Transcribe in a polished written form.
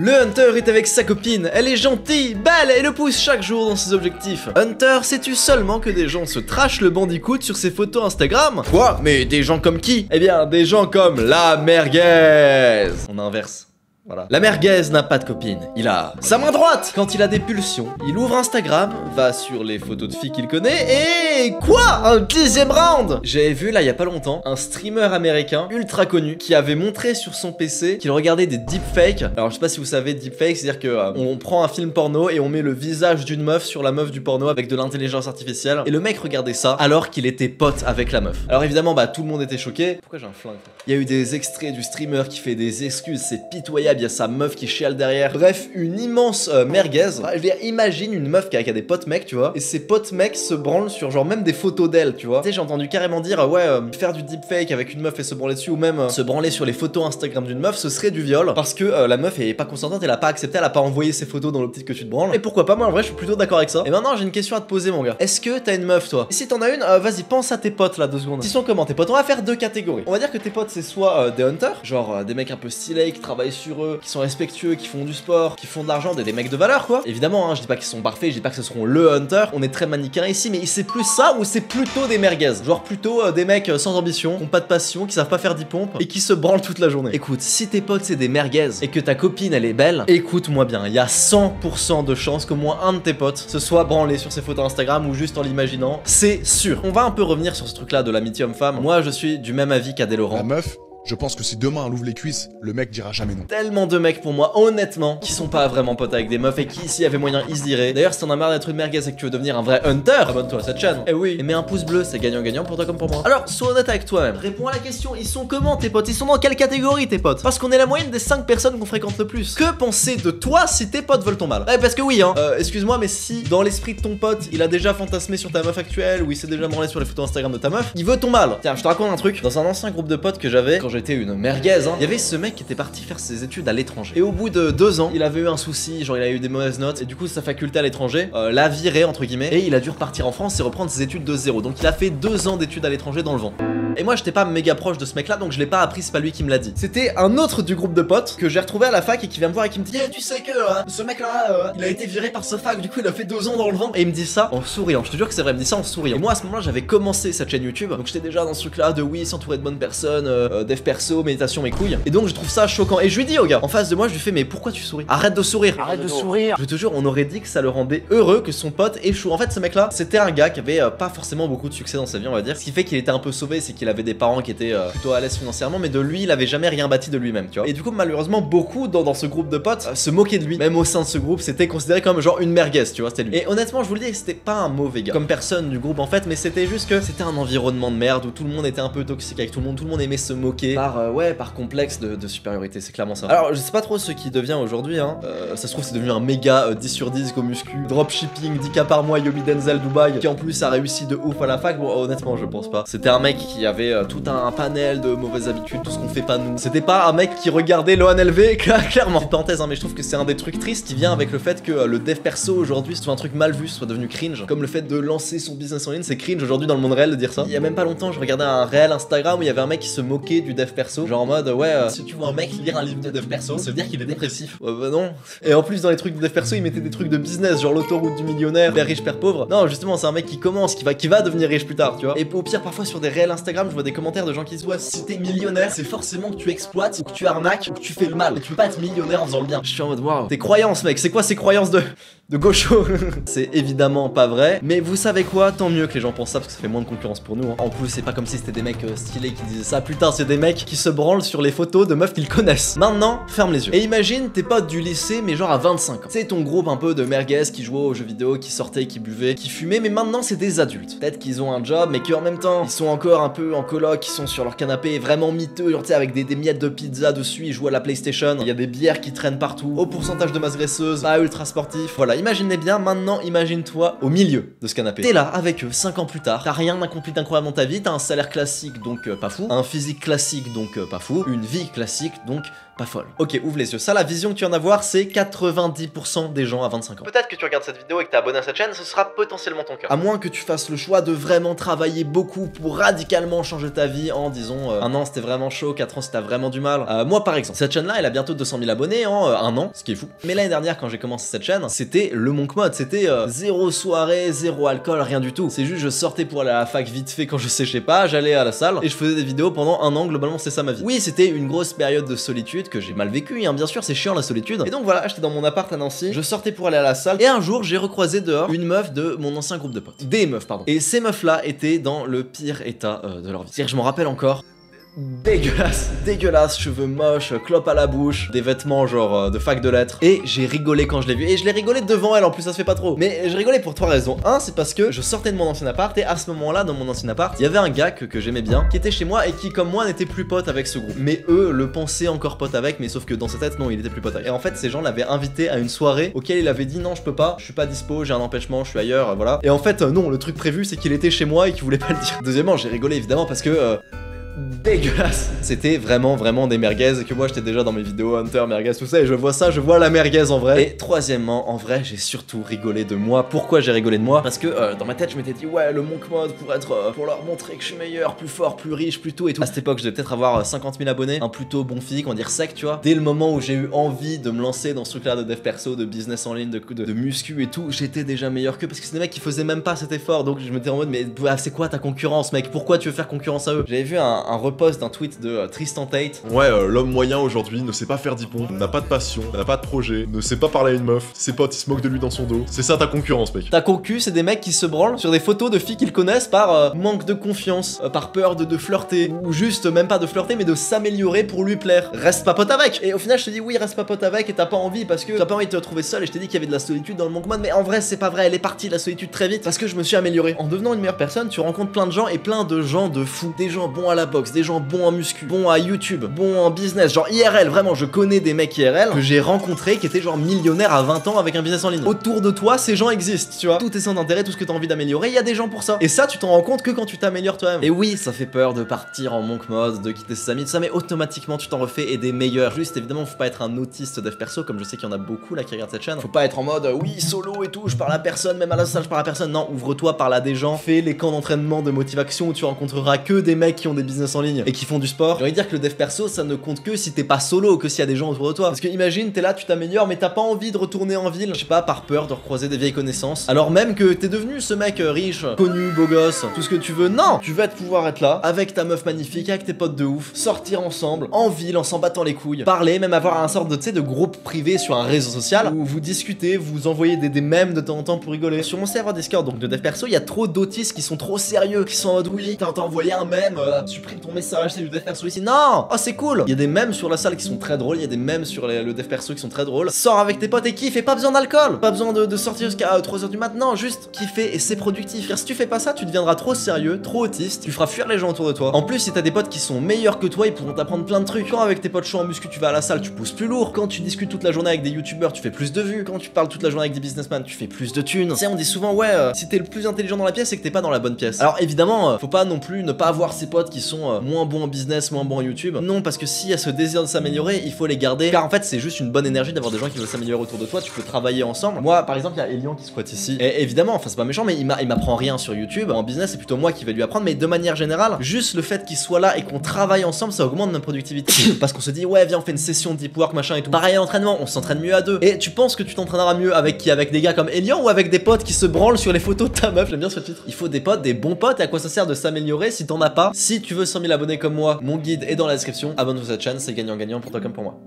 Le Hunter est avec sa copine, elle est gentille, belle et le pousse chaque jour dans ses objectifs. Hunter, sais-tu seulement que des gens se trashent le bandicoot sur ses photos Instagram? Quoi? Mais des gens comme qui? Eh bien, des gens comme la merguez. On inverse. Voilà. La merguez n'a pas de copine, il a sa main droite. Quand il a des pulsions, il ouvre Instagram, va sur les photos de filles qu'il connaît et... Quoi? Un 10e round? J'avais vu là il y a pas longtemps un streamer américain ultra connu qui avait montré sur son PC qu'il regardait des deepfakes. Alors je sais pas si vous savez deepfake, c'est-à-dire que on prend un film porno et on met le visage d'une meuf sur la meuf du porno avec de l'intelligence artificielle. Et le mec regardait ça alors qu'il était pote avec la meuf. Alors évidemment bah tout le monde était choqué. Pourquoi j'ai un flingue? Il y a eu des extraits du streamer qui fait des excuses, c'est pitoyable. Il y a sa meuf qui chiale derrière. Bref, une immense merguez. Je veux dire, imagine une meuf qui a des potes mecs, tu vois, et ses potes mecs se branlent sur genre même des photos d'elle, tu vois. Tu sais, j'ai entendu carrément dire, faire du deepfake avec une meuf et se branler dessus, ou même se branler sur les photos Instagram d'une meuf, ce serait du viol, parce que la meuf est pas consentante, elle a pas accepté, elle a pas envoyé ses photos dans l'optique que tu te branles. Et pourquoi pas, moi en vrai, je suis plutôt d'accord avec ça. Et maintenant, j'ai une question à te poser, mon gars. Est-ce que t'as une meuf, toi? Et si t'en as une, vas-y, pense à tes potes là, 2 secondes. Ils sont comment tes potes? On va faire 2 catégories. On va dire que tes potes, c'est soit des hunters, genre des mecs un peu stylés, qui travaillent sur eux, qui sont respectueux, qui font du sport, qui font de l'argent, des mecs de valeur quoi. Évidemment, hein, je dis pas qu'ils sont parfaits, je dis pas que ce seront le hunter, on est très manichéen ici, mais c'est plus ça ou c'est plutôt des merguez? Genre plutôt des mecs sans ambition, qui ont pas de passion, qui savent pas faire 10 pompes et qui se branlent toute la journée. Écoute, si tes potes c'est des merguez et que ta copine elle est belle, écoute-moi bien, il y a 100% de chances qu'au moins un de tes potes se soit branlé sur ses photos Instagram ou juste en l'imaginant, c'est sûr. On va un peu revenir sur ce truc là de l'amitié homme-femme. Moi je suis du même avis qu'Adé Laurent. La meuf, je pense que si demain elle ouvre les cuisses, le mec dira jamais non. Tellement de mecs pour moi, honnêtement, qui sont pas vraiment potes avec des meufs et qui, s'il y avait moyen, ils se diraient. D'ailleurs, si t'en as marre d'être une merguez et que tu veux devenir un vrai hunter, abonne-toi à cette chaîne. Eh oui, et mets un pouce bleu, c'est gagnant-gagnant pour toi comme pour moi. Alors, sois honnête avec toi-même. Réponds à la question, ils sont comment tes potes? Ils sont dans quelle catégorie tes potes? Parce qu'on est la moyenne des 5 personnes qu'on fréquente le plus. Que penser de toi si tes potes veulent ton mal? Ouais, parce que oui, hein, excuse-moi, mais si dans l'esprit de ton pote, il a déjà fantasmé sur ta meuf actuelle ou il s'est déjà branlé sur les photos Instagram de ta meuf, il veut ton mal. Tiens, je te raconte un truc. Dans un ancien groupe de potes que j'avais quand j'étais une merguez, il y avait ce mec qui était parti faire ses études à l'étranger. Et au bout de 2 ans, il avait eu un souci, genre il a eu des mauvaises notes. Et du coup, sa faculté à l'étranger l'a viré, entre guillemets. Et il a dû repartir en France et reprendre ses études de zéro. Donc il a fait 2 ans d'études à l'étranger dans le vent. Et moi, j'étais pas méga proche de ce mec là, donc je l'ai pas appris, c'est pas lui qui me l'a dit. C'était un autre du groupe de potes que j'ai retrouvé à la fac et qui vient me voir et qui me dit tu sais que ce mec là, il a été viré par ce fac, du coup il a fait 2 ans dans le vent. Et il me dit ça en souriant, je te jure que c'est vrai, il me dit ça en souriant. Et moi à ce moment là, j'avais commencé cette chaîne YouTube, donc j'étais déjà dans ce truc là de oui, s'entourer de bonnes personnes, dev perso, méditation, mes couilles. Et donc je trouve ça choquant. Et je lui dis au gars, en face de moi, je lui fais mais pourquoi tu souris? Arrête de sourire. Arrête de sourire. Je te jure, on aurait dit que ça le rendait heureux que son pote échoue. En fait, ce mec là, c'était un gars qui avait pas forcément beaucoup de succès dans sa vie, on va dire. Ce qui fait qu'il était un peu sauvé, c'est qu'il avait des parents qui étaient plutôt à l'aise financièrement, mais de lui, il avait jamais rien bâti de lui-même, tu vois. Et du coup, malheureusement, beaucoup dans ce groupe de potes se moquaient de lui. Même au sein de ce groupe, c'était considéré comme genre une merguez, tu vois, c'était lui. Et honnêtement, je vous le dis, c'était pas un mauvais gars comme personne du groupe en fait, mais c'était juste que c'était un environnement de merde où tout le monde était un peu toxique avec tout le monde aimait se moquer par complexe de supériorité, c'est clairement ça. Alors, je sais pas trop ce qui devient aujourd'hui, hein. Ça se trouve, c'est devenu un méga 10 sur 10 qu'au muscu, dropshipping, 10K par mois, Yomi Denzel Dubaï, qui en plus a réussi de ouf à la fac. Bon, honnêtement, je pense pas. C'était un mec qui avait tout un panel de mauvaises habitudes, tout ce qu'on fait pas nous. C'était pas un mec qui regardait l'ONLV, clairement. Parenthèse, hein, mais je trouve que c'est un des trucs tristes qui vient avec le fait que le dev perso aujourd'hui soit un truc mal vu, soit devenu cringe. Comme le fait de lancer son business en ligne, c'est cringe aujourd'hui dans le monde réel de dire ça. Il y a même pas longtemps, je regardais un réel Instagram où il y avait un mec qui se moquait du dev perso, genre en mode si tu vois un mec lire un livre de dev perso, ça veut dire qu'il est dépressif. Bah non. Et en plus dans les trucs de dev perso, il mettait des trucs de business, genre l'autoroute du millionnaire, père riche, père pauvre. Non, justement, c'est un mec qui commence, qui va devenir riche plus tard, tu vois. Et au pire, parfois sur des réels Instagram, je vois des commentaires de gens qui se disent si t'es millionnaire, c'est forcément que tu exploites ou que tu arnaques ou que tu fais le mal. Et tu peux pas être millionnaire en faisant le bien. Je suis en mode waouh. Tes croyances, mec, c'est quoi ces croyances de gaucho? C'est évidemment pas vrai, mais vous savez quoi, tant mieux que les gens pensent ça parce que ça fait moins de concurrence pour nous, hein. En plus c'est pas comme si c'était des mecs stylés qui disaient ça, putain c'est des mecs qui se branlent sur les photos de meufs qu'ils connaissent. Maintenant, ferme les yeux. Et imagine tes potes du lycée mais genre à 25 ans. C'est ton groupe un peu de merguez qui jouaient aux jeux vidéo, qui sortaient, qui buvaient, qui fumaient, mais maintenant c'est des adultes. Peut-être qu'ils ont un job mais qu'en même temps ils sont encore un peu en coloc, ils sont sur leur canapé vraiment miteux, genre tu sais avec des miettes de pizza dessus, ils jouent à la PlayStation, il y a des bières qui traînent partout, au pourcentage de masse graisseuse, pas ultra sportif. Voilà, imaginez bien, maintenant imagine-toi au milieu de ce canapé. T'es là avec eux 5 ans plus tard, t'as rien accompli d'incroyable dans ta vie, t'as un salaire classique donc pas fou, un physique classique donc pas fou, une vie classique donc pas folle. Ok, ouvre les yeux. Ça, la vision que tu viens d'avoir, c'est 90% des gens à 25 ans. Peut-être que tu regardes cette vidéo et que t'es abonné à cette chaîne, ce sera potentiellement ton cas. À moins que tu fasses le choix de vraiment travailler beaucoup pour radicalement changer ta vie en, disons, un an c'était vraiment chaud, 4 ans c'était vraiment du mal. Moi par exemple, cette chaîne là elle a bientôt 200 000 abonnés en un an, ce qui est fou. Mais l'année dernière quand j'ai commencé cette chaîne, c'était le monk mode, c'était zéro soirée, zéro alcool, rien du tout. C'est juste je sortais pour aller à la fac vite fait quand je séchais pas, j'allais à la salle et je faisais des vidéos pendant un an, globalement c'est ça ma vie. Oui, c'était une grosse période de solitude que j'ai mal vécu, hein, bien sûr c'est chiant la solitude. Et donc voilà, j'étais dans mon appart à Nancy, je sortais pour aller à la salle et un jour j'ai recroisé dehors une meuf de mon ancien groupe de potes. Des meufs pardon. Et ces meufs là étaient dans le pire état de leur vie. C'est-à-dire que je m'en rappelle encore. Dégueulasse, cheveux moches, clope à la bouche, des vêtements genre de fac de lettres. Et j'ai rigolé quand je l'ai vu. Et je l'ai rigolé devant elle en plus, ça se fait pas trop. Mais je rigolais pour 3 raisons. Un, c'est parce que je sortais de mon ancien appart et à ce moment-là, dans mon ancien appart, il y avait un gars que j'aimais bien, qui était chez moi et qui, comme moi, n'était plus pote avec ce groupe. Mais eux le pensaient encore pote avec, mais sauf que dans sa tête, non, il était plus pote avec. Et en fait, ces gens l'avaient invité à une soirée auquel il avait dit non, je peux pas, je suis pas dispo, j'ai un empêchement, je suis ailleurs, voilà. Et en fait, non, le truc prévu, c'est qu'il était chez moi et qu'il voulait pas le dire. Deuxièmement, j'ai rigolé évidemment parce que dégueulasse. C'était vraiment des merguez et que moi j'étais déjà dans mes vidéos Hunter, merguez, tout ça et je vois ça, je vois la merguez en vrai. Et troisièmement, en vrai, j'ai surtout rigolé de moi. Pourquoi j'ai rigolé de moi? Parce que dans ma tête, je m'étais dit ouais, le monk mode pour leur montrer que je suis meilleur, plus fort, plus riche, plus tout et tout. À cette époque, je devais peut-être avoir 50 000 abonnés, un plutôt bon physique, on va dire sec, tu vois. Dès le moment où j'ai eu envie de me lancer dans ce truc-là de dev perso, de business en ligne, de muscu et tout, j'étais déjà meilleur qu'eux parce que c'est des mecs qui faisaient même pas cet effort. Donc je me disais en mode mais c'est quoi ta concurrence, mec? Pourquoi tu veux faire concurrence à eux? J'avais vu un repost d'un tweet de Tristan Tate. Ouais, l'homme moyen aujourd'hui ne sait pas faire 10 pompes, n'a pas de passion, n'a pas de projet, ne sait pas parler à une meuf, ses potes ils se moquent de lui dans son dos. C'est ça ta concurrence, mec. Ta concu, c'est des mecs qui se branlent sur des photos de filles qu'ils connaissent par manque de confiance, par peur de flirter, ou juste même pas de flirter mais de s'améliorer pour lui plaire. Reste pas pote avec. Et au final je te dis oui, reste pas pote avec et t'as pas envie parce que t'as pas envie de te retrouver seul et je t'ai dit qu'il y avait de la solitude dans le monk mode, mais en vrai c'est pas vrai, elle est partie la solitude très vite parce que je me suis amélioré. En devenant une meilleure personne, tu rencontres plein de gens et plein de gens de fous. Des gens bons à la boxe, des gens bons en muscu, bons à YouTube, bons en business, genre IRL, vraiment je connais des mecs IRL que j'ai rencontrés qui étaient genre millionnaires à 20 ans avec un business en ligne. Autour de toi, ces gens existent, tu vois. Tout est sans intérêt, tout ce que t'as envie d'améliorer, il y a des gens pour ça. Et ça, tu t'en rends compte que quand tu t'améliores toi-même. Et oui, ça fait peur de partir en monk mode, de quitter ses amis, tout ça, mais automatiquement tu t'en refais et des meilleurs. Juste évidemment, faut pas être un autiste dev perso, comme je sais qu'il y en a beaucoup là qui regardent cette chaîne. Faut pas être en mode oui, solo et tout, je parle à personne, même à la salle, je parle à personne. Non, ouvre-toi, parle à des gens, fais les camps d'entraînement de motivation où tu rencontreras que des mecs qui ont des business en ligne et qui font du sport. J'ai envie de dire que le dev perso, ça ne compte que si t'es pas solo, que s'il y a des gens autour de toi. Parce que imagine, t'es là, tu t'améliores, mais t'as pas envie de retourner en ville, je sais pas, par peur de recroiser des vieilles connaissances. Alors même que t'es devenu ce mec riche, connu, beau gosse, tout ce que tu veux. Non, tu vas pouvoir être là, avec ta meuf magnifique, avec tes potes de ouf, sortir ensemble, en ville, en s'en battant les couilles, parler, même avoir un sorte de, tu sais, de groupe privé sur un réseau social où vous discutez, vous envoyez des mèmes de temps en temps pour rigoler. Sur mon serveur Discord, donc de dev perso, il y a trop d'autistes qui sont trop sérieux, qui sont en mode oui, t'as envoyé un mème, supprime ton message, c'est du dev perso ici. Non, oh c'est cool. Il y a des mèmes sur la salle qui sont très drôles, il y a des mèmes sur le dev perso qui sont très drôles. Sors avec tes potes et kiffe et pas besoin d'alcool, pas besoin de sortir jusqu'à 3h du matin, non, juste kiffer et c'est productif. Car si tu fais pas ça, tu deviendras trop sérieux, trop autiste, tu feras fuir les gens autour de toi. En plus, si t'as des potes qui sont meilleurs que toi, ils pourront t'apprendre plein de trucs. Quand avec tes potes chauds en muscu, tu vas à la salle, tu pousses plus lourd. Quand tu discutes toute la journée avec des youtubeurs, tu fais plus de vues. Quand tu parles toute la journée avec des businessmen, tu fais plus de thunes. Tu sais, on dit souvent ouais, si t'es le plus intelligent dans la pièce, c'est que t'es pas dans la bonne pièce. Alors évidemment, faut pas non plus ne pas avoir ses potes qui sont moins bons en business, moins bons en YouTube. Non, parce que s'il y a ce désir de s'améliorer, il faut les garder. Car en fait, c'est juste une bonne énergie d'avoir des gens qui veulent s'améliorer autour de toi. Tu peux travailler ensemble. Moi, par exemple, il y a Elian qui squatte ici. Et évidemment, enfin c'est pas méchant, mais il m'apprend rien sur YouTube. En business, c'est plutôt moi qui vais lui apprendre. Mais de manière générale, juste le fait qu'il soit là et qu'on travaille ensemble, ça augmente notre productivité. Parce qu'on se dit ouais, viens, on fait une session de deep work, machin et tout. Pareil à l'entraînement, on s'entraîne mieux à deux. Et tu penses que tu t'entraîneras mieux avec qui? Avec des gars comme Elian ou avec des potes qui se branlent sur les photos de ta meuf? J'aime bien ce titre. Il faut des potes, des bons potes. Et à quoi ça sert de s'améliorer si t'en as pas? Si tu veux 100 000 abonnés comme moi, mon guide est dans la description. Abonne-toi à cette chaîne, c'est gagnant-gagnant pour toi comme pour moi.